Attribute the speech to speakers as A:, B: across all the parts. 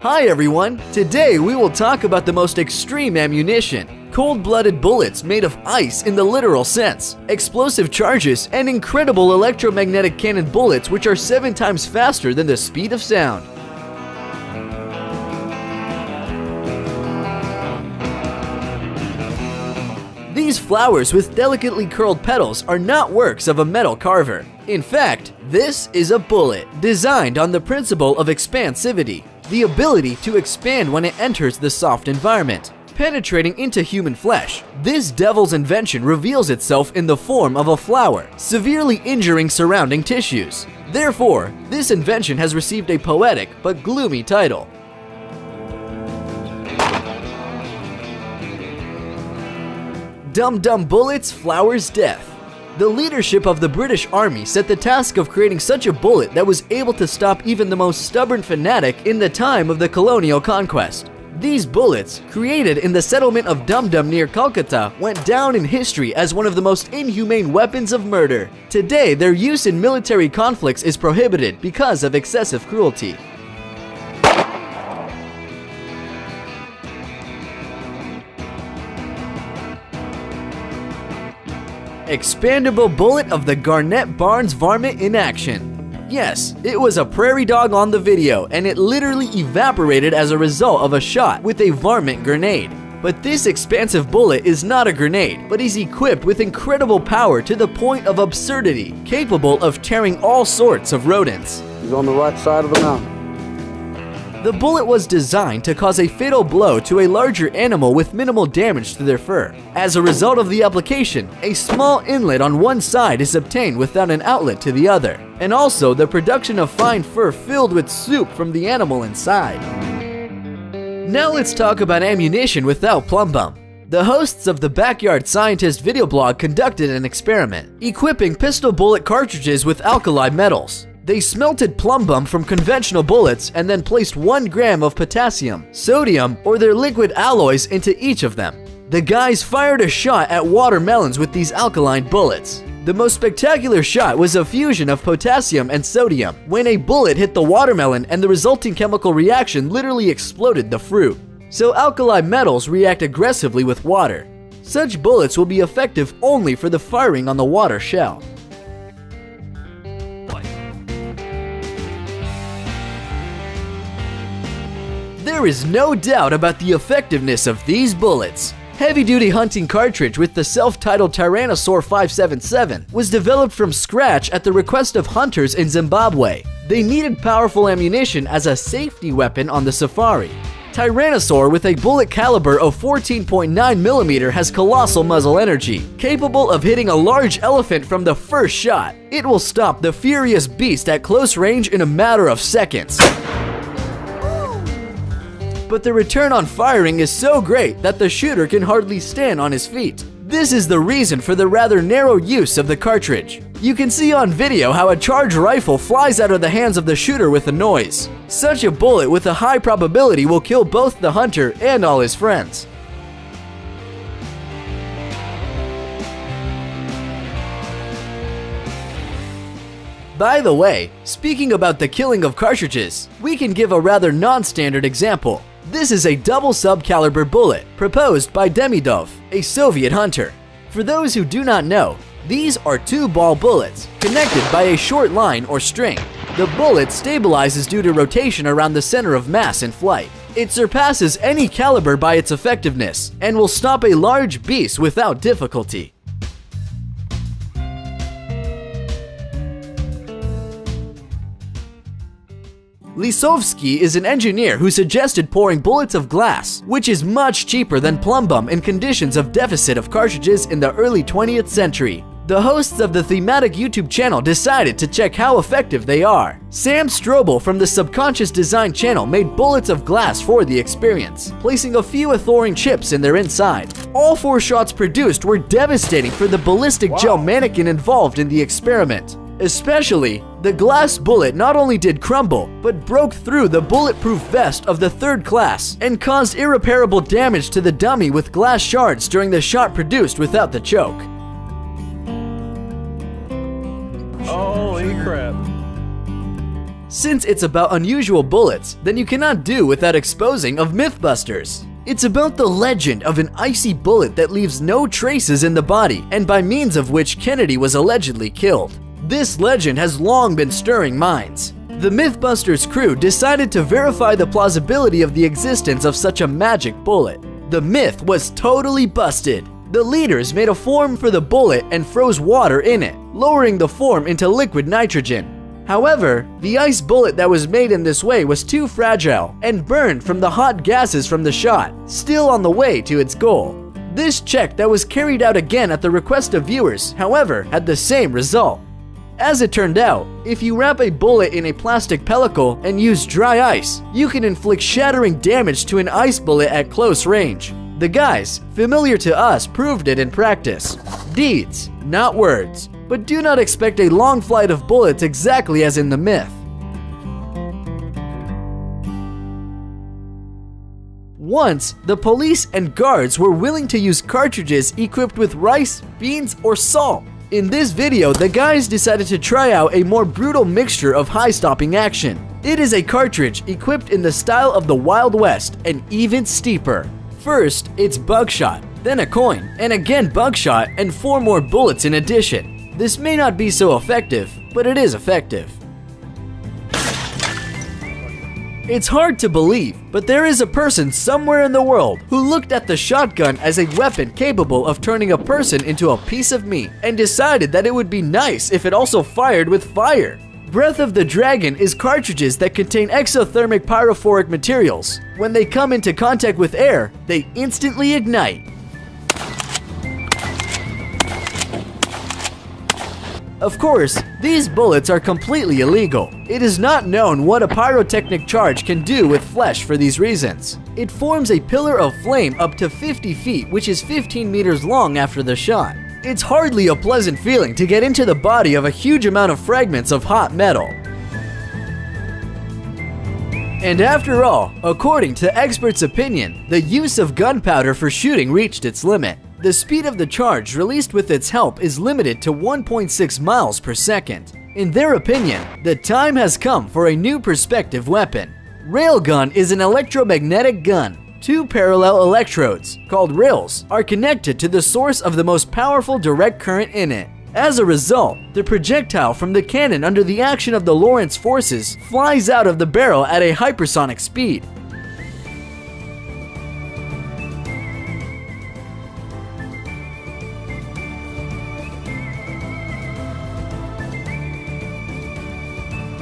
A: Hi everyone! Today we will talk about the most extreme ammunition. Cold-blooded bullets made of ice in the literal sense, explosive charges, and incredible electromagnetic cannon bullets which are 7 times faster than the speed of sound. These flowers with delicately curled petals are not works of a metal carver. In fact, this is a bullet designed on the principle of expansivity, the ability to expand when it enters the soft environment. Penetrating into human flesh, this devil's invention reveals itself in the form of a flower, severely injuring surrounding tissues. Therefore, this invention has received a poetic but gloomy title. Dum Dum Bullets Flowers Death. The leadership of the British Army set the task of creating such a bullet that was able to stop even the most stubborn fanatic in the time of the colonial conquest. These bullets, created in the settlement of Dum Dum near Calcutta, went down in history as one of the most inhumane weapons of murder. Today, their use in military conflicts is prohibited because of excessive cruelty. Expandable bullet of the Garnet Barnes varmint in action. Yes, it was a prairie dog on the video, and it literally evaporated as a result of a shot with a varmint grenade. But this expansive bullet is not a grenade, but is equipped with incredible power to the point of absurdity, capable of tearing all sorts of rodents.
B: He's on the right side of the mountain.
A: The bullet was designed to cause a fatal blow to a larger animal with minimal damage to their fur. As a result of the application, a small inlet on one side is obtained without an outlet to the other, and also the production of fine fur filled with soup from the animal inside. Now let's talk about ammunition without plumbum. The hosts of the Backyard Scientist video blog conducted an experiment, equipping pistol bullet cartridges with alkali metals. They smelted plumbum from conventional bullets and then placed 1 gram of potassium, sodium, or their liquid alloys into each of them. The guys fired a shot at watermelons with these alkaline bullets. The most spectacular shot was a fusion of potassium and sodium, when a bullet hit the watermelon and the resulting chemical reaction literally exploded the fruit. So alkali metals react aggressively with water. Such bullets will be effective only for the firing on the water shell. There is no doubt about the effectiveness of these bullets. Heavy-duty hunting cartridge with the self-titled Tyrannosaur 577 was developed from scratch at the request of hunters in Zimbabwe. They needed powerful ammunition as a safety weapon on the safari. Tyrannosaur with a bullet caliber of 14.9mm has colossal muzzle energy, capable of hitting a large elephant from the first shot. It will stop the furious beast at close range in a matter of seconds. But the return on firing is so great that the shooter can hardly stand on his feet. This is the reason for the rather narrow use of the cartridge. You can see on video how a charged rifle flies out of the hands of the shooter with a noise. Such a bullet with a high probability will kill both the hunter and all his friends. By the way, speaking about the killing of cartridges, we can give a rather non-standard example. This is a double sub-caliber bullet proposed by Demidov, a Soviet hunter. For those who do not know, these are 2-ball bullets connected by a short line or string. The bullet stabilizes due to rotation around the center of mass in flight. It surpasses any caliber by its effectiveness and will stop a large beast without difficulty. Lisovsky is an engineer who suggested pouring bullets of glass, which is much cheaper than plumbum in conditions of deficit of cartridges in the early 20th century. The hosts of the thematic YouTube channel decided to check how effective they are. Sam Strobel from the Subconscious Design channel made bullets of glass for the experience, placing a few Athorian chips in their inside. All 4 shots produced were devastating for the ballistic gel mannequin involved in the experiment. Especially, the glass bullet not only did crumble, but broke through the bulletproof vest of the 3rd class and caused irreparable damage to the dummy with glass shards during the shot produced without the choke.
C: Holy crap.
A: Since it's about unusual bullets, then you cannot do without exposing of Mythbusters. It's about the legend of an icy bullet that leaves no traces in the body and by means of which Kennedy was allegedly killed. This legend has long been stirring minds. The Mythbusters crew decided to verify the plausibility of the existence of such a magic bullet. The myth was totally busted. The leaders made a form for the bullet and froze water in it, lowering the form into liquid nitrogen. However, the ice bullet that was made in this way was too fragile and burned from the hot gases from the shot, still on the way to its goal. This check that was carried out again at the request of viewers, however, had the same result. As it turned out, if you wrap a bullet in a plastic pellicle and use dry ice, you can inflict shattering damage to an ice bullet at close range. The guys, familiar to us, proved it in practice. Deeds, not words. But do not expect a long flight of bullets exactly as in the myth. Once, the police and guards were willing to use cartridges equipped with rice, beans, or salt. In this video, the guys decided to try out a more brutal mixture of high-stopping action. It is a cartridge equipped in the style of the Wild West and even steeper. First, it's buckshot, then a coin, and again buckshot and 4 more bullets in addition. This may not be so effective, but it is effective. It's hard to believe, but there is a person somewhere in the world who looked at the shotgun as a weapon capable of turning a person into a piece of meat and decided that it would be nice if it also fired with fire. Breath of the Dragon is cartridges that contain exothermic pyrophoric materials. When they come into contact with air, they instantly ignite. Of course, these bullets are completely illegal. It is not known what a pyrotechnic charge can do with flesh for these reasons. It forms a pillar of flame up to 50 feet, which is 15 meters long after the shot. It's hardly a pleasant feeling to get into the body of a huge amount of fragments of hot metal. And after all, according to experts' opinion, the use of gunpowder for shooting reached its limit. The speed of the charge released with its help is limited to 1.6 miles per second. In their opinion, the time has come for a new perspective weapon. Railgun is an electromagnetic gun. 2 parallel electrodes, called rails, are connected to the source of the most powerful direct current in it. As a result, the projectile from the cannon under the action of the Lorentz forces flies out of the barrel at a hypersonic speed.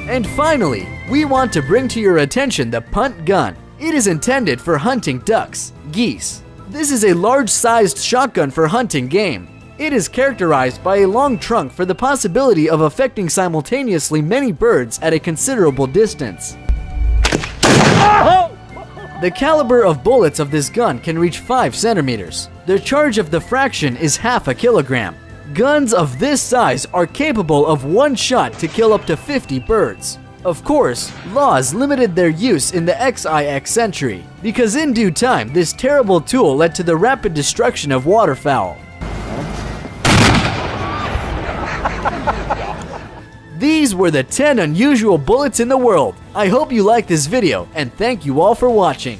A: And finally, we want to bring to your attention the punt gun. It is intended for hunting ducks, geese. This is a large-sized shotgun for hunting game. It is characterized by a long trunk for the possibility of affecting simultaneously many birds at a considerable distance. The caliber of bullets of this gun can reach 5 centimeters. The charge of the fraction is half a kilogram. Guns of this size are capable of one shot to kill up to 50 birds. Of course, laws limited their use in the XIX century, because in due time this terrible tool led to the rapid destruction of waterfowl. These were the 10 unusual bullets in the world. I hope you liked this video, and thank you all for watching.